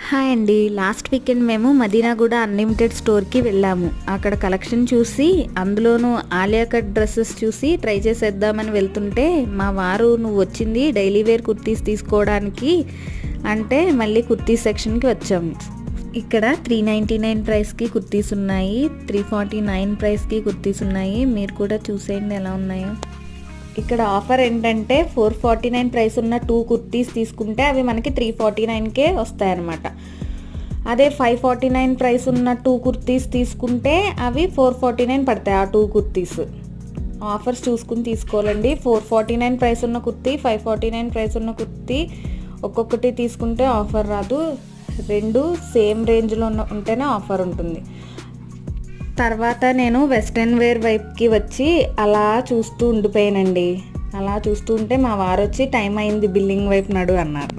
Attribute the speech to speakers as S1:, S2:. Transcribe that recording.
S1: Hi అండి. Last weekend మేము Madinaguda unlimited స్టోర్కి వెళ్ళాము. అక్కడ కలెక్షన్ చూసి అందులోనూ ఆలియా కట్ డ్రెస్సెస్ చూసి ట్రై చేసేద్దామని వెళ్తుంటే మా వారు నువ్వు వచ్చింది డైలీ వేర్ కుర్తీస్ తీసుకోవడానికి అంటే మళ్ళీ కుర్తీ సెక్షన్కి వచ్చాము. ఇక్కడ 399 ప్రైస్కి కుర్తీస్ ఉన్నాయి, 349 ప్రైస్కి కుర్తీస్ ఉన్నాయి. మీరు కూడా చూసేయండి ఎలా ఉన్నాయో. ఇక్కడ ఆఫర్ ఏంటంటే 449 ప్రైస్ ఉన్న 2 కుర్తీస్ తీసుకుంటే అవి మనకి 349కే వస్తాయన్నమాట. అదే 549 ప్రైస్ ఉన్న 2 కుర్తీస్ తీసుకుంటే అవి 449 పడతాయి. ఆ 2 కుర్తీస్ ఆఫర్స్ చూసుకుని తీసుకోవాలండి. 449 ప్రైస్ ఉన్న కుర్తీ, 549 ప్రైస్ ఉన్న కుర్తీ ఒక్కొక్కటి తీసుకుంటే ఆఫర్ రాదు. రెండు సేమ్ రేంజ్లో ఉంటేనే ఆఫర్ ఉంటుంది. తర్వాత నేను వెస్ట్రన్ వేర్ వైపుకి వచ్చి అలా చూస్తూ ఉండిపోయానండి. అలా చూస్తూ ఉంటే మా వారు వచ్చి టైం అయింది బిల్లింగ్ వైపు నడు అన్నారు.